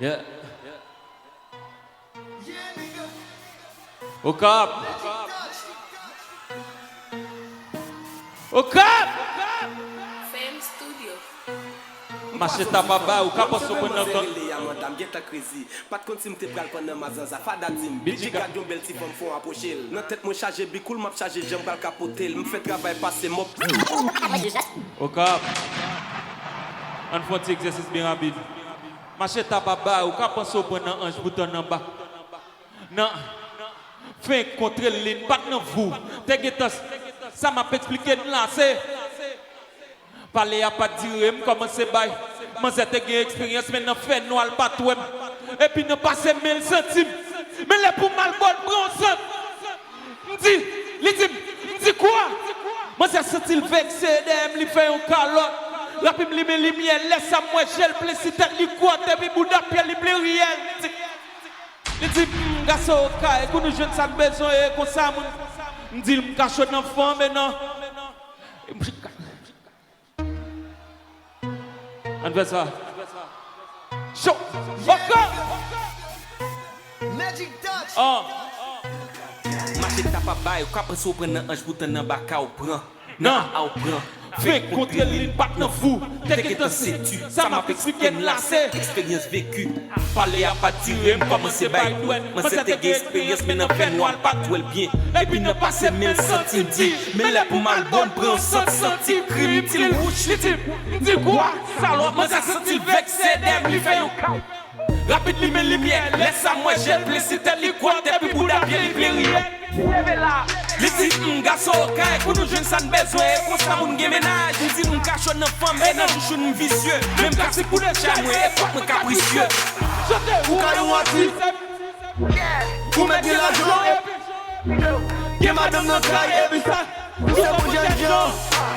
Yeah. Au cap. Au cap. Fame Studio. Macheta baba ou cap sur pendant madame get crazy pas de compte me pral pendant mazanza fada dim biji ka don bel ti femme font approcher dans tête moi charger bicoul m'a charger jambe pral capoter me fait travail passer mop Au cap. On fait un petit exercice bien rapide. Macheta baba ou cap sur pendant ange bouton en bas. Non. Fin contre ligne pas dans vous. Ça m'a expliqué là c'est parler à pas dire comment c'est bail. Moi j'ai une expérience mais non fait noir pas tout et puis ne passer 1000 centimes. Mais là pour mal bon bronze. Dis quoi? Moi j'ai senti le vexé d'aime lui fait un calotte. La puis me met lumière laisse à moi gel plaisir tête li quoi et puis bouda pierre li bleu réel. Il dit garçon kai qu'on nous jeune ça besoin et comme ça me dit me cache dans fond mais non. On fait ça. Show. Encore. Magic touch. Oh. Macheta baba ou cap sur pendant ange bouton en bas ka ou prend Non. ou prend Fait contre ligne pas dans vous. T'es sais-tu, ça m'a expliqué là c'est expérience vécue. Parler à pas tirer, comment c'est bail. Moi c'est une expérience, mais non fait noir, pas tout le bien. Et puis ne passer 1000 centimes dit. Mais là pour mal bon, prend 100 centimes. Crime, il rouge, dis quoi? Salope, moi ça senti vexé, d'aime, lui fait un cas. Rapide, lui met lumière, laisse à moi, j'ai le plaisir, t'es lui quoi, t'es plus bouddha, bien, il plaît rien. Les petits garçons, pour nous jeunes, ça ne besoin. Pour ça, on gagne ménage. Ils disent, on cache une femme, mais non, je suis vicieux. Même quand c'est pour le charme, et pas mon capricieux. Ou caillou Vous mettez l'argent. Que madame notre travail, et puis ça. Vous savez pour les gens.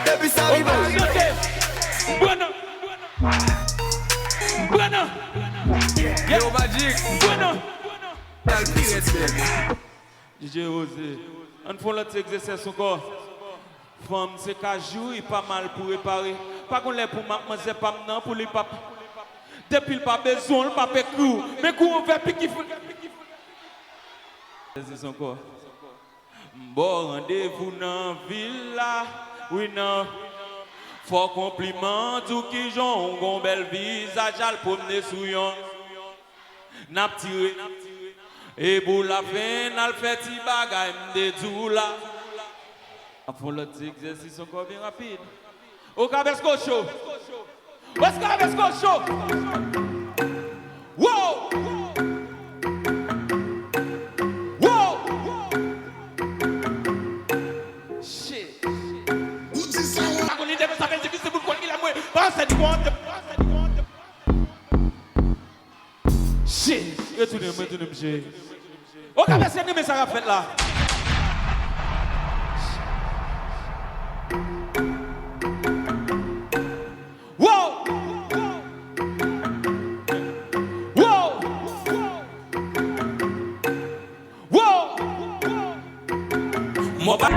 Et puis ça arrive. Bueno. Yo, Magic. Bueno. T'as le pire respect. DJ Osé, on fait l'autre exercice encore. Femme, c'est qu'à jouer pas mal pour réparer. Pas qu'on l'ait pour mademoiselle, pas maintenant pour les papas. Depuis le pas besoin, le pas écrou. Mais qu'on fait piquer. C'est encore. Bon rendez-vous dans la villa. Oui, non. Fort compliment, tout qui j'ont un bel visage à le promener sous yon. N'a tiré. Et pour la fin, on fait des bagages de tout là. On fait l'autre exercice encore bien rapide. Au Cabesco Show. Au Cabesco Show. Wow! Wow! Shit. Shit. Retournez, monsieur. Au Cabesco, mais ça va faire là. Wow! Wow! Wow!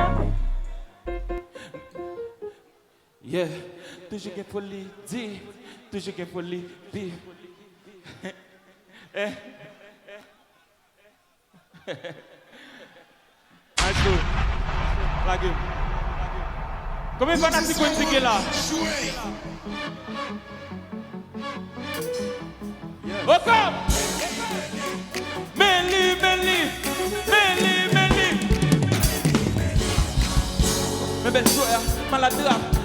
Yeah, toujours qu'il faut lui dire, toujours qu'il faut lui dire. Acho, lague. Combien de fanatiques vous êtes là? Encore! Meli. Mes belles soeurs, malades,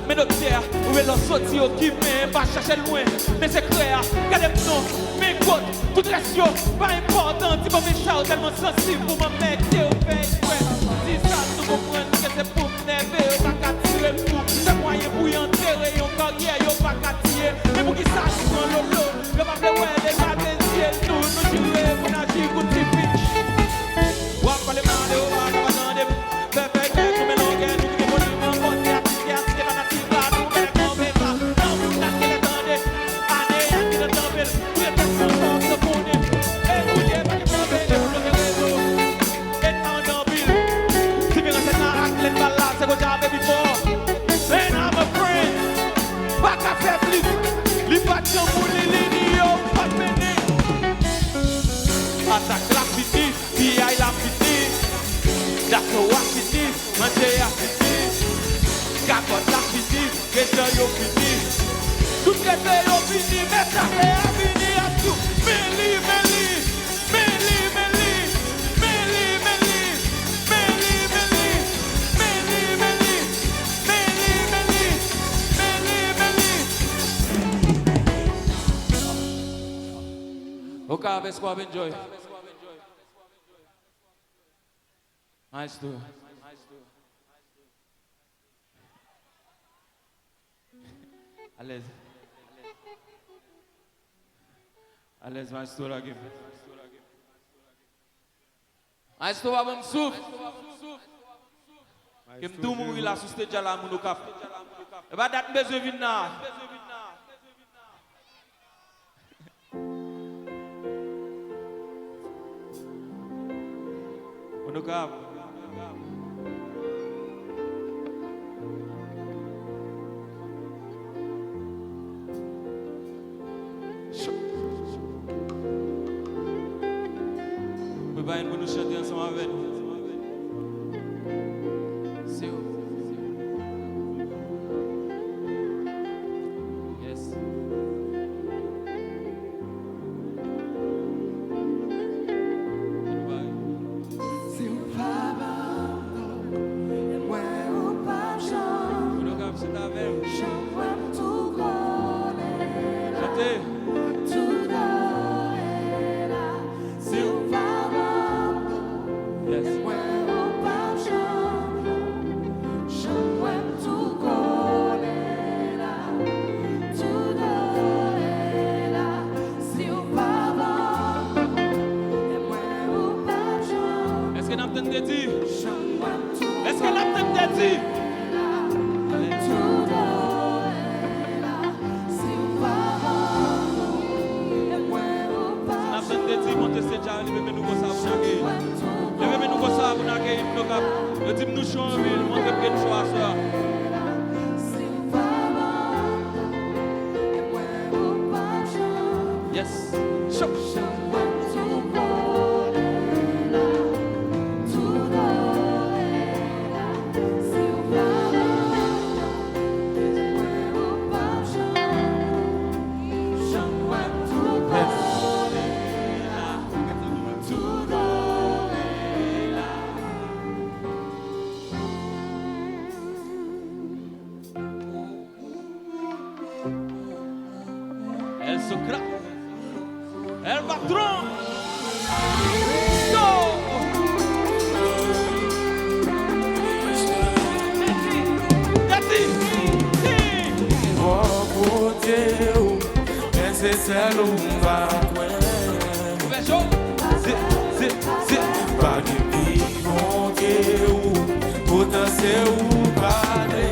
mes docteurs, où est leur sortie au qui mais pas chercher loin. Mais c'est clair, regardez-moi, mes côtes, toute question, pas important, tu vas me charger tellement sensible pour me mettre au fait. Si ça, tu comprends que c'est pour me nerver, pas qu'à tirer le coup. C'est moyen pour y enterrer, yon carrière, yon pas qu'à tirer. Mais pour qui ça, tu prends l'eau, le pas de ouais, les malaises, nous tirer, pour n'agir, pour tirer. Wap pas les mains, les hauts, les mains, perfect, tout mélanger, tout qui est bon, bon, let Okay, best go enjoy. Nice too. Allez. Allez, mais estou aqui. Mas estou a bom souffle. Que me tout moun il a susté déjà là mon cap. E ba dat besoin vinn na. Mon cap. Vai indo no chão de uma vez. Seu. Yes. Vai. Se o pavão é o paixão. O lugar você tá vendo? Chama tu colera. Já tem. Est-ce que la tête t'a dit? Monte se déjà lever nous comme ça vous n'avez lever nous comme ça vous n'avez le type nous changer monter quelque chose à ça yes show El patrón. Go. Oh, Deus, esse é um vago. Pague vivo Deus, puta seu padre.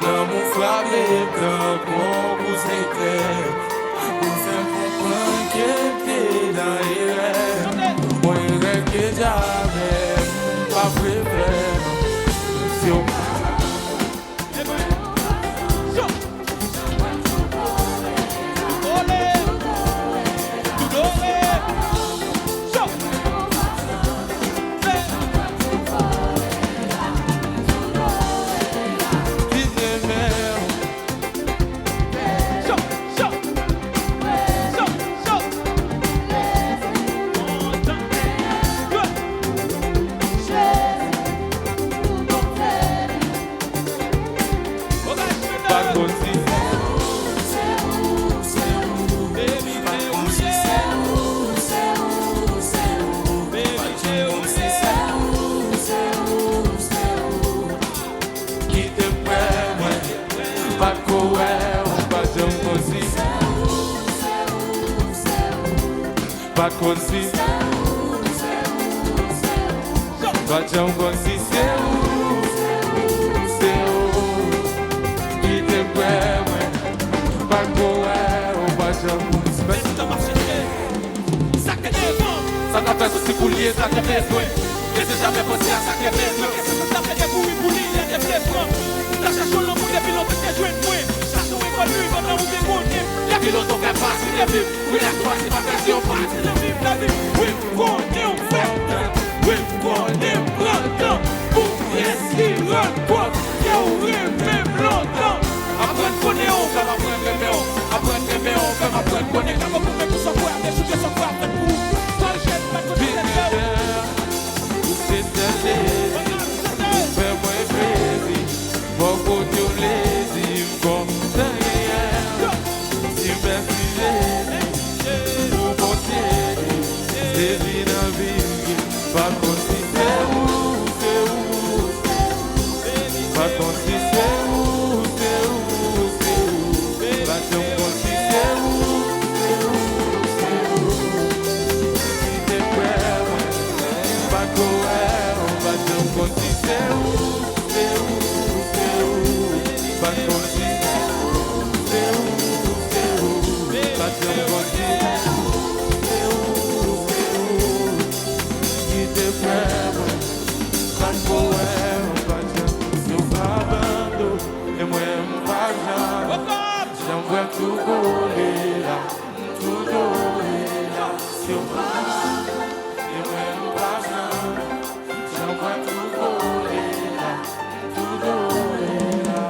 Não flagreta como você quer. Você comprou que te dá ele. O ele que já é pra viver. Seu Bajão consi seu que tempo é Baco é o bajão Saca peço se polir, saca besoin Deseja me você a saca besoin Essa saca de bui polir, de besoin La chachon l'homme de pilote que joue moi Chachon est connu, il va dans où t'es connu La pilote on fait pas, c'est de vivre Oui, la toi, c'est pas version pas C'est de vivre, la vie Oui, qu'on est en fait Oui, qu'on est en temps Pour essayer côté au plaisir, comme derrière. Si merci Jésus, pour continuer, c'est vie dans la vie. Pas comme si c'est où. Pas comme si c'est où. Pas comme si c'est où. Si t'es prêt, pas courir, on va te comme si c'est où. Pas comme si c'est où. Pas comme si c'est où. Si t'es prêt, pas courir, on va te nous abandonner. Et moi, on va jamais. J'aimerais tout voler là, tout voler là. Si on va, et moi, on va jamais. J'aimerais tout voler là, tout voler là.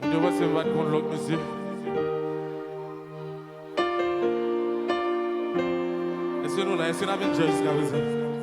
On va se battre contre l'autre monsieur. Est-ce que nous là, est-ce qu'on a une jusqu'à présent?